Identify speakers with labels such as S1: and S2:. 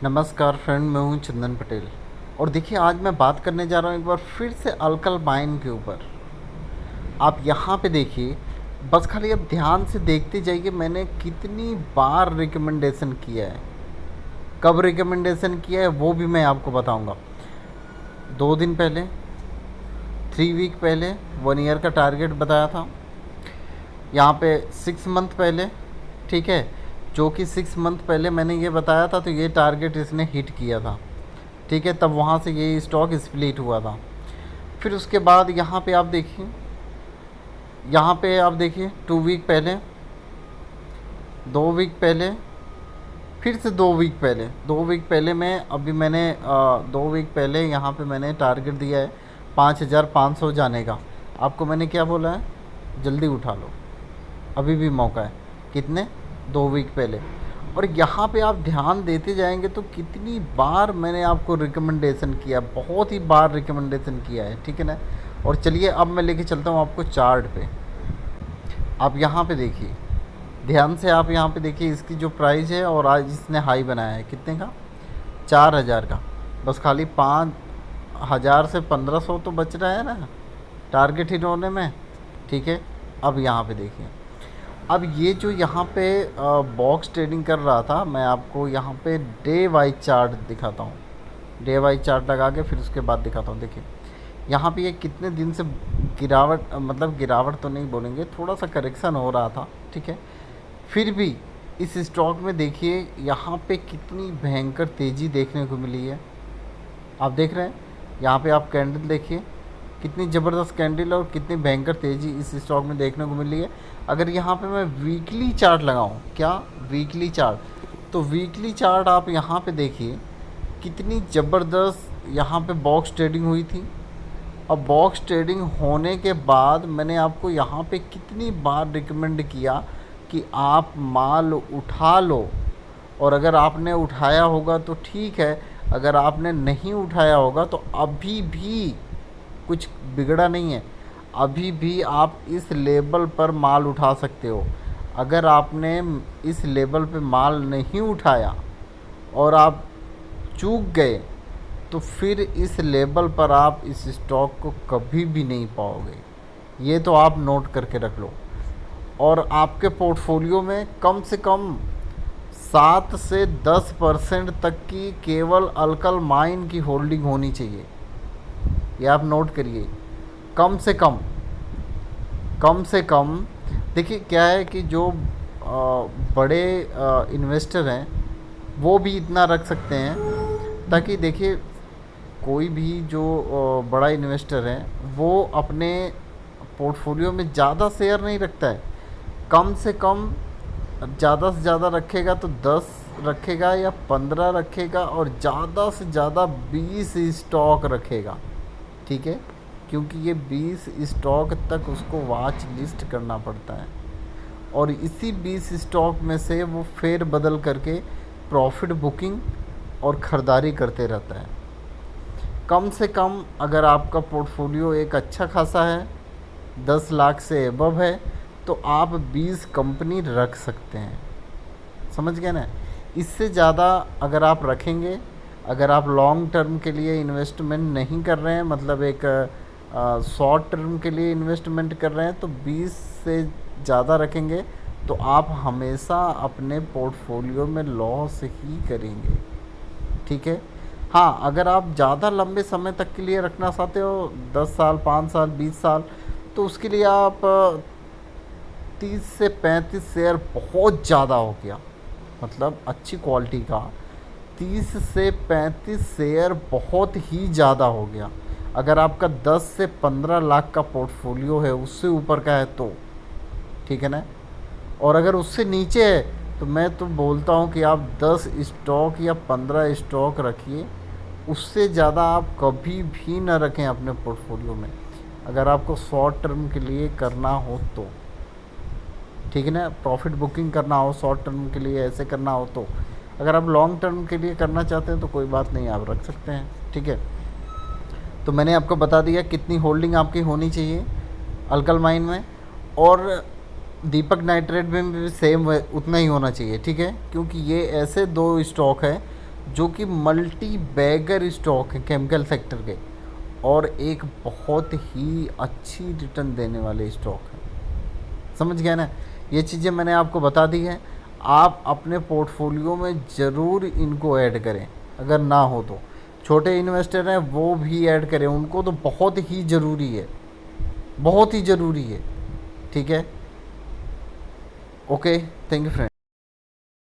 S1: नमस्कार फ्रेंड, मैं हूं चंदन पटेल। और देखिए, आज मैं बात करने जा रहा हूं एक बार फिर से अल्कल माइन के ऊपर। आप यहाँ पे देखिए, बस खाली अब ध्यान से देखते जाइए मैंने कितनी बार रिकमेंडेशन किया है। कब रिकमेंडेशन किया है वो भी मैं आपको बताऊंगा। 2 दिन पहले, 3 वीक पहले, 1 ईयर का टारगेट बताया था। यहाँ पे 6 मंथ पहले, ठीक है, जो कि 6 मंथ पहले मैंने ये बताया था, तो ये टारगेट इसने हिट किया था। ठीक है, तब वहाँ से ये स्टॉक स्प्लिट हुआ था। फिर उसके बाद यहाँ पे आप देखिए 2 वीक पहले, 2 वीक पहले, फिर से 2 वीक पहले मैंने 2 वीक पहले यहाँ पे मैंने टारगेट दिया है 5,500 जाने का। आपको मैंने क्या बोला है? जल्दी उठा लो, अभी भी मौका है। कितने? 2 वीक पहले। और यहाँ पे आप ध्यान देते जाएंगे तो कितनी बार मैंने आपको रिकमेंडेशन किया, बहुत ही बार रिकमेंडेशन किया है, ठीक है ना। और चलिए अब मैं लेके चलता हूँ आपको चार्ट पे। आप यहाँ पे देखिए, ध्यान से आप यहाँ पे देखिए, इसकी जो प्राइस है और आज इसने हाई बनाया है कितने का? 4,000 का। बस खाली 5,000 से 1,500 तो बच रहा है ना टारगेट हिट होने में, ठीक है। अब यहाँ पे देखिए, अब ये जो यहाँ पे बॉक्स ट्रेडिंग कर रहा था, मैं आपको यहाँ पे डे वाइज चार्ट दिखाता हूँ। डे वाइज चार्ट लगा के फिर उसके बाद दिखाता हूँ। देखिए यहाँ पे ये कितने दिन से गिरावट, मतलब गिरावट तो नहीं बोलेंगे, थोड़ा सा करेक्शन हो रहा था, ठीक है। फिर भी इस स्टॉक में देखिए यहाँ पे कितनी भयंकर तेज़ी देखने को मिली है। आप देख रहे हैं यहाँ पे, आप कैंडल देखिए, कितनी ज़बरदस्त कैंडल और कितनी भयंकर तेज़ी इस स्टॉक में देखने को मिली है। अगर यहाँ पे मैं वीकली चार्ट लगाऊँ, क्या वीकली चार्ट, तो वीकली चार्ट आप यहाँ पे देखिए कितनी ज़बरदस्त यहाँ पे बॉक्स ट्रेडिंग हुई थी। अब बॉक्स ट्रेडिंग होने के बाद मैंने आपको यहाँ पे कितनी बार रिकमेंड किया कि आप माल उठा लो। और अगर आपने उठाया होगा तो ठीक है, अगर आपने नहीं उठाया होगा तो अभी भी कुछ बिगड़ा नहीं है, अभी भी आप इस लेवल पर माल उठा सकते हो। अगर आपने इस लेवल पे माल नहीं उठाया और आप चूक गए तो फिर इस लेवल पर आप इस स्टॉक को कभी भी नहीं पाओगे। ये तो आप नोट करके रख लो। और आपके पोर्टफोलियो में कम से कम 7 से 10% तक की केवल अल्कल माइन की होल्डिंग होनी चाहिए। ये आप नोट करिए, कम से कम। देखिए क्या है कि जो बड़े इन्वेस्टर हैं वो भी इतना रख सकते हैं, ताकि देखिए कोई भी जो बड़ा इन्वेस्टर है वो अपने पोर्टफोलियो में ज़्यादा शेयर नहीं रखता है। कम से कम ज़्यादा से ज़्यादा रखेगा तो 10 रखेगा या 15 रखेगा, और ज़्यादा से ज़्यादा 20 स्टॉक रखेगा, ठीक है। क्योंकि ये 20 स्टॉक तक उसको वॉच लिस्ट करना पड़ता है, और इसी 20 स्टॉक में से वो फेर बदल करके प्रॉफिट बुकिंग और ख़रीदारी करते रहता है। कम से कम अगर आपका पोर्टफोलियो एक अच्छा खासा है, 10 लाख से एबव है, तो आप 20 कंपनी रख सकते हैं। समझ गए ना? इससे ज़्यादा अगर आप रखेंगे, अगर आप लॉन्ग टर्म के लिए इन्वेस्टमेंट नहीं कर रहे हैं, मतलब एक शॉर्ट टर्म के लिए इन्वेस्टमेंट कर रहे हैं, तो 20 से ज़्यादा रखेंगे तो आप हमेशा अपने पोर्टफोलियो में लॉस ही करेंगे, ठीक है। हाँ, अगर आप ज़्यादा लंबे समय तक के लिए रखना चाहते हो, 10 साल, 5 साल, 20 साल, तो उसके लिए आप 30 से 35 शेयर बहुत ज़्यादा हो गया, मतलब अच्छी क्वालिटी का 30 से 35 शेयर बहुत ही ज़्यादा हो गया। अगर आपका 10 से 15 लाख का पोर्टफोलियो है, उससे ऊपर का है तो ठीक है ना। और अगर उससे नीचे है तो मैं तो बोलता हूँ कि आप 10 स्टॉक या 15 स्टॉक रखिए, उससे ज़्यादा आप कभी भी ना रखें अपने पोर्टफोलियो में, अगर आपको शॉर्ट टर्म के लिए करना हो तो, ठीक है ना। प्रॉफिट बुकिंग करना हो शॉर्ट टर्म के लिए, ऐसे करना हो तो। अगर आप लॉन्ग टर्म के लिए करना चाहते हैं तो कोई बात नहीं, आप रख सकते हैं, ठीक है। तो मैंने आपको बता दिया कितनी होल्डिंग आपकी होनी चाहिए अल्कल माइन में, और दीपक नाइट्रेट में भी सेम उतना ही होना चाहिए, ठीक है। क्योंकि ये ऐसे दो स्टॉक है जो कि मल्टी बैगर स्टॉक है केमिकल सेक्टर के, और एक बहुत ही अच्छी रिटर्न देने वाले स्टॉक है। समझ गया ना? ये चीज़ें मैंने आपको बता दी हैं, आप अपने पोर्टफोलियो में ज़रूर इनको ऐड करें। अगर ना हो तो छोटे इन्वेस्टर हैं वो भी ऐड करें, उनको तो बहुत ही ज़रूरी है, बहुत ही ज़रूरी है। ठीक है, ओके, थैंक यू फ्रेंड।